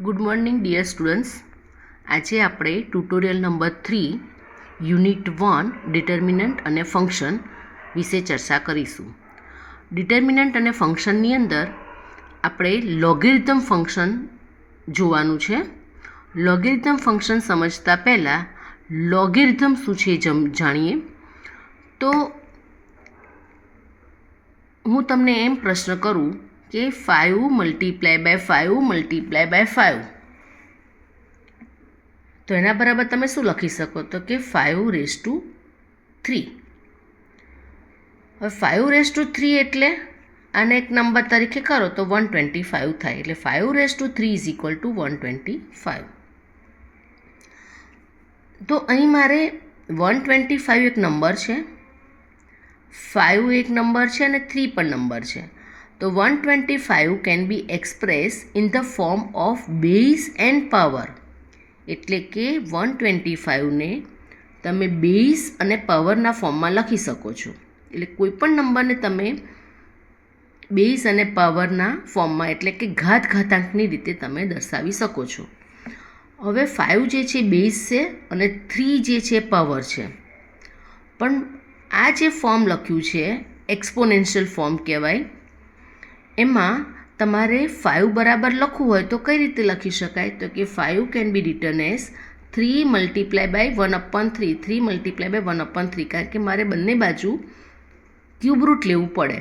Good morning dear students. આજે આપણે tutorial number 3 unit 1 determinant અને ફંક્શન વિશે ચર્ચા કરીશું. ડિટર્મિનન્ટ અને ફંક્શનની અંદર આપણે લોગેરિધમ ફંક્શન જોવાનું છે. લોગેરિધમ ફંક્શન સમજતા પહેલાં લોગેરિધમ શું છે જાણીએ. તો હું તમને એમ પ્રશ્ન કરું કે 5 મલ્ટીપ્લાય બાય 5 મલ્ટીપ્લાય બાય 5, તો એના બરાબર તમે શું લખી શકો? તો કે 5^3. હવે 5^3 એટલે આને એક નંબર તરીકે કરો તો 125 થાય. એટલે 5^3 = 125. તો અહીં મારે 125 એક નંબર છે, 5 એક નંબર છે અને 3 પણ નંબર છે. તો 125 can be express in the form of base end power. એટલે કે 125ને તમે બેઝ અને પાવરના ફોર્મમાં લખી શકો છો. એટલે કોઈ પણ નંબરને તમે બેઝ અને પાવરના ફોર્મમાં, એટલે કે ઘાતાંકની રીતે તમે દર્શાવી શકો છો. હવે 5 જે છે બેઝ છે અને 3 જે છે પાવર છે. પણ આ જે ફોર્મ લખ્યું છે એક્સપોનેન્શિયલ ફોર્મ કહેવાય. એમાં તમારે 5 બરાબર લખવું હોય તો કઈ રીતે લખી શકાય? તો કે 5 can be written as 3 multiply by 1/3. 3 multiply by 1/3, કારણ કે મારે બંને બાજુ ક્યુબ રૂટ લેવું પડે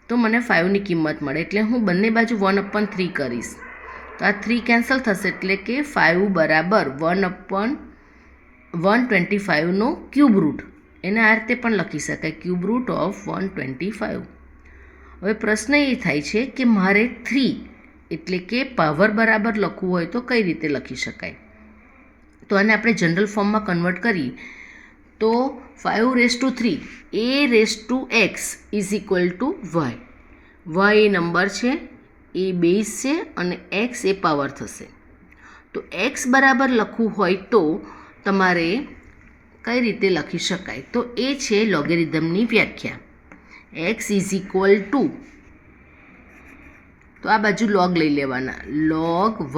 તો મને 5ની કિંમત મળે. એટલે હું બંને બાજુ 1/3 કરીશ તો આ 3 કેન્સલ થશે. એટલે કે 5 બરાબર 1/125નો ક્યુબ રૂટ. એને આ રીતે પણ લખી શકાય, ક્યુબ રૂટ ઓફ 125. હવે પ્રશ્ન એ થાય છે કે મારે 3 એટલે કે પાવર બરાબર લખવું હોય તો કઈ રીતે લખી શકાય? તો આને આપણે જનરલ ફોર્મમાં કન્વર્ટ કરીએ તો 5^3 a⁴x = y. y એ નંબર છે, એ બેઝ છે અને x એ પાવર થશે. તો x બરાબર લખવું હોય તો તમારે કઈ રીતે લખી શકાય? તો એ છે લોગેરિધમની વ્યાખ્યા. x = તો આ બાજુ લોગ લઈ લેવાના, log y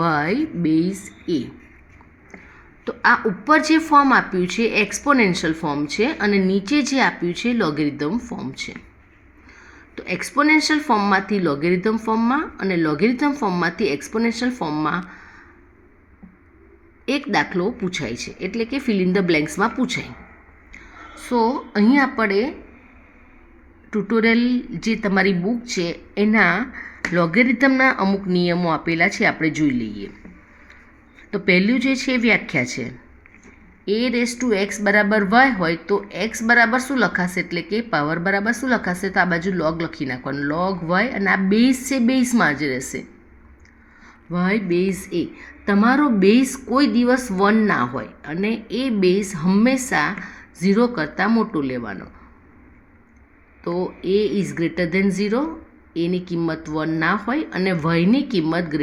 બેઝ a. તો આ ઉપર જે ફોર્મ આપ્યું છે એક્સપોનેન્શિયલ ફોર્મ છે અને નીચે જે આપ્યું છે લોગેરિધમ ફોર્મ છે. તો એક્સપોનેન્શિયલ ફોર્મમાંથી લોગેરિધમ ફોર્મમાં અને લોગેરિધમ ફોર્મમાંથી એક્સપોનેન્શિયલ ફોર્મમાં એક દાખલો પૂછાય છે, એટલે કે ફિલ ઇન ધ બ્લેન્ક્સમાં પૂછાય. સો અહીં આપણે ટ્યુટોરિયલ જે તમારી બુક છે એના લોગેરિધમના અમુક નિયમો આપેલા છે, આપણે જોઈ લઈએ. તો પહેલું જે છે વ્યાખ્યા છે, a⁴x બરાબર y હોય તો x બરાબર શું લખાશે? એટલે કે પાવર બરાબર શું લખાશે? તો આ બાજુ લોગ લખી નાખવાનું, log y, અને આ બેઝ છે, બેઝમાં જ રહેશે y બેઝ a. તમારો બેઝ કોઈ દિવસ 1 ના હોય અને એ બેઝ હંમેશા 0 કરતાં મોટો લેવાનો. તો a > 0, એની કિંમત 1 ના હોય અને yની કિંમત >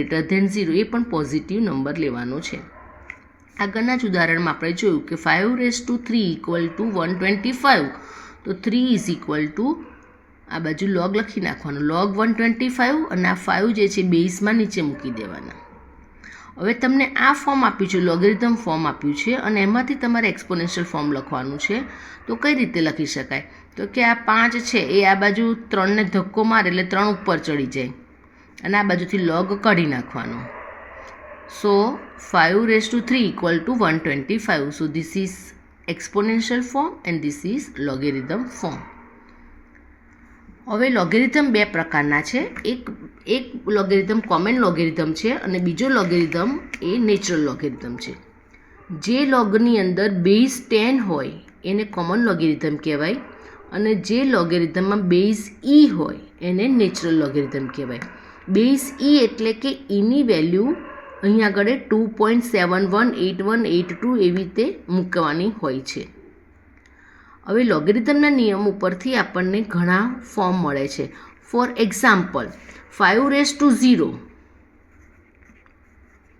0, એ પણ પોઝિટિવ નંબર લેવાનો છે. આગળના જ ઉદાહરણમાં આપણે જોયું કે 5^3 = 125. તો 3 આ બાજુ લોગ લખી નાખવાનો, log 125, અને આ 5 જે છે બેઝમાં નીચે મૂકી દેવાના. હવે તમને આ ફોર્મ આપ્યું છે, લોગેરિધમ ફોર્મ આપ્યું છે અને એમાંથી તમારે એક્સપોનેન્શિયલ ફોર્મ લખવાનું છે. તો કઈ રીતે લખી શકાય? તો કે આ 5 છે એ આ બાજુ 3ને ધક્કો મારે એટલે 3 ઉપર ચડી જાય અને આ બાજુથી લોગ કાઢી નાખવાનો. સો 5^3 = 125. So this is exponential form and this is logarithm form. હવે લોગેરિધમ બે પ્રકારના છે. એક લોગેરિધમ કોમન લોગેરિધમ છે અને બીજો લોગેરિધમ એ નેચરલ લોગેરિધમ છે. જે લોગની અંદર બેઝ 10 હોય એને કોમન લોગેરિધમ કહેવાય અને જે લોગેરિધમમાં બેઝ e હોય એને નેચરલ લોગેરિધમ કહેવાય. બેઝ e એટલે કે eની વેલ્યુ અહીં આગળ 2.718182 એવી રીતે મૂકવાની હોય છે. હવે લોગેરિધમના નિયમ ઉપરથી આપણને ઘણા ફોર્મ મળે છે. ફોર એક્ઝામ્પલ 5^0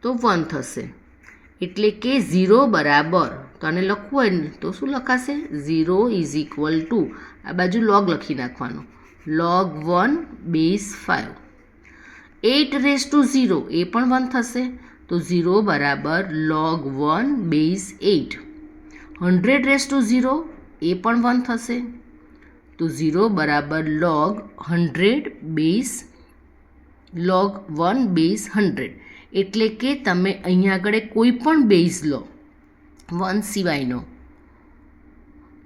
તો 1 થશે. એટલે કે 0 બરાબર, તો આને લખવું હોય ને તો શું લખાશે? 0 = આ બાજુ લોગ લખી નાખવાનું, log 1 બેઝ 5. 8^0 એ પણ 1 થશે. તો 0 બરાબર log 1 બેઝ 8. 100 એ પણ 1 થશે, તો 0 બરાબર log 100 બેઝ log 1 બેઝ 100. એટલે કે તમે અહીંયા આગળ કોઈ પણ બેઝ લો 1 સિવાયનો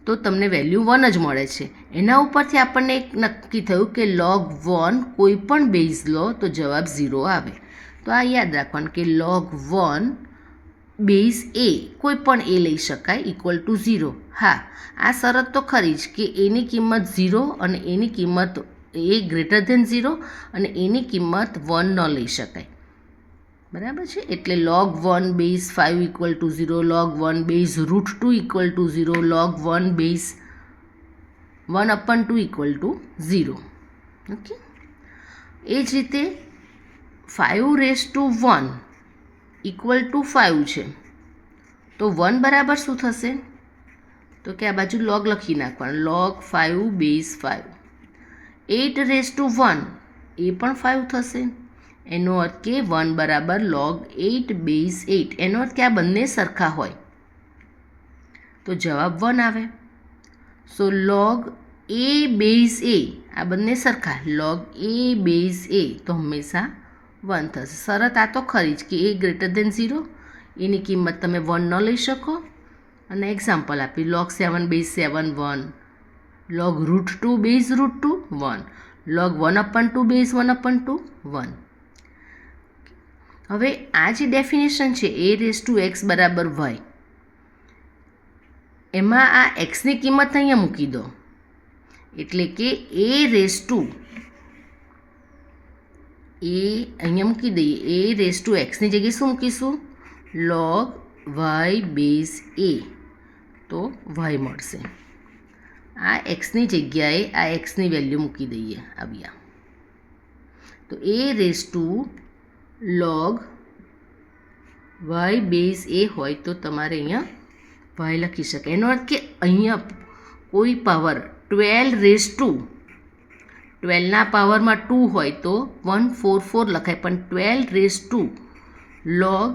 તો તમને વેલ્યુ 1 જ મળે છે. એના ઉપરથી આપણને એક નક્કી થયું કે log 1 કોઈ પણ બેઝ લો તો જવાબ 0 આવે. તો આ યાદ રાખવાનું કે log 1 બેઝ એ કોઈ પણ એ લઈ શકાય ઇક્વલ ટુ 0. હા, આ શરત તો ખરી જ કે એની કિંમત 0 અને એની કિંમત એ ગ્રેટર ધેન 0 અને એની કિંમત 1 ન લઈ શકાય. બરાબર છે. એટલે log 1 base 5 equal to 0, log 1 base root 2 equal to 0, log 1 base 1/2 equal to 0. Okay, એ જ રીતે 5^1 ઇક્વલ ટુ 5 છે, તો 1 બરાબર શું થશે? તો કે આ બાજુ log લખી નાખવાનું, log 5 બેઝ 5. 8^1 એ પણ 5 થશે. એનો અર્થ કે 1 બરાબર log 8 બેઝ 8. એનો અર્થ કે આ બંને સરખા હોય તો જવાબ 1 આવે. સો log a બેઝ a, આ બંને સરખા, log a બેઝ a તો હંમેશા 1 થશે. શરત આ તો ખરી જ કે એ ગ્રેટર ધેન 0, એની કિંમત તમે 1 ન લઈ શકો. અને એક્ઝામ્પલ આપી, log 7 base 7 1, log root 2 base root 2 1, log 1/2 base 1/2 1. હવે આ જે ડેફિનેશન છે a⁴x બરાબર y, એમાં આ એક્સની કિંમત અહીંયા મૂકી દો. એટલે કે અહીંયા મૂકી દઈએ, a⁴xની જગ્યાએ શું મૂકીશું? log y બેઝ a, તો y મળશે. આ એક્સની જગ્યાએ આ એક્સની વેલ્યુ મૂકી દઈએ આવ્યા, તો a⁴log y બેઝ a હોય તો તમારે અહીંયા y લખી શકાય. એનો અર્થ કે અહીંયા કોઈ પાવર 12ના પાવરમાં 2 હોય તો 144 લખાય, પણ 12log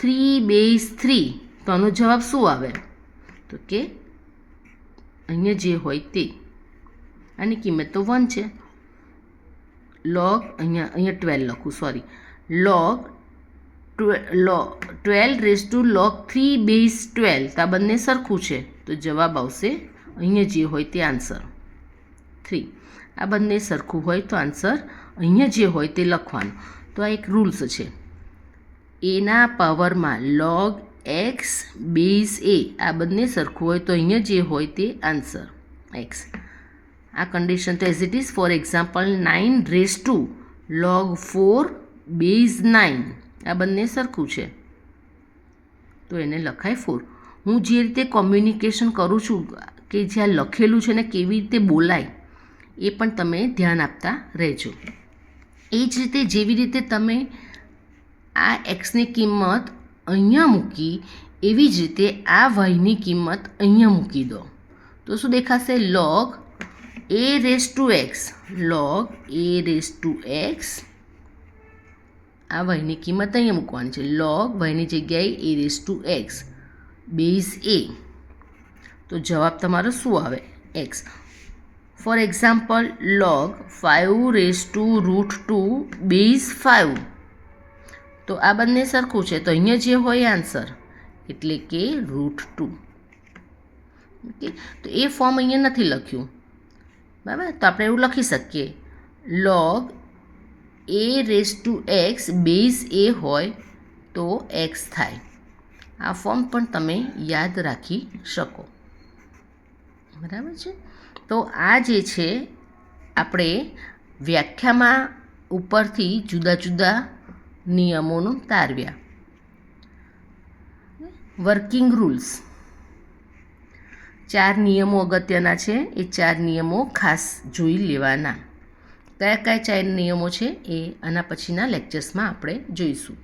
3 બેઝ 3, તો આનો જવાબ શું આવે? તો કે અહીંયા જે હોય તે, આની કિંમત તો 1 છે. log અહીંયા 12 લખું, સોરી, log 12log 3 બેઝ 12, તો આ બંને સરખું છે તો જવાબ આવશે અહીંયા જે હોય તે આન્સર 3. આ બંને સરખું હોય તો આન્સર અહીંયા જે હોય તે લખવાનું. તો આ એક રૂલ્સ છે. એના પાવરમાં log x બેઝ a, આ બંને સરખું હોય તો અહીંયા જે હોય તે આન્સર x. આ કન્ડિશન તો as it is. For example 9^log 4 base 9, આ બંને સરખું છે તો એને લખાય 4. હું જે રીતે કોમ્યુનિકેશન કરું છું કે જ્યાં લખેલું છે ને કેવી રીતે બોલાય એ પણ તમે ધ્યાન આપતા રહેજો. એ જ રીતે જેવી રીતે તમે આ એક્સની કિંમત અહીંયા મૂકી એવી જ રીતે આ વાયની કિંમત અહીંયા મૂકી દો તો શું દેખાશે? log a⁴x, log a⁴x, આ વાયની કિંમત અહીંયા મૂકવાની છે, log વાયની જગ્યાએ a⁴x બેઝ a, તો જવાબ તમારો શું આવે? x. For example log 5√2 base 5, તો આ બંને સરખું છે તો અહીંયા જે હોય આન્સર એટલે કે √2. ઓકે, તો એ ફોર્મ અહીંયા નથી લખ્યું, બરાબર. તો આપણે એવું લખી શકીએ, log a⁴x બેઝ a હોય તો x થાય. આ ફોર્મ પણ તમે યાદ રાખી શકો, બરાબર છે. તો આ જે છે આપણે વ્યાખ્યામાં ઉપરથી જુદા જુદા નિયમોનું તારવ્યા. વર્કિંગ રૂલ્સ, 4 નિયમો અગત્યના છે. એ 4 નિયમો ખાસ જોઈ લેવાના. કયા કયા 4 નિયમો છે એ આના પછીના લેક્ચર્સમાં આપણે જોઈશું.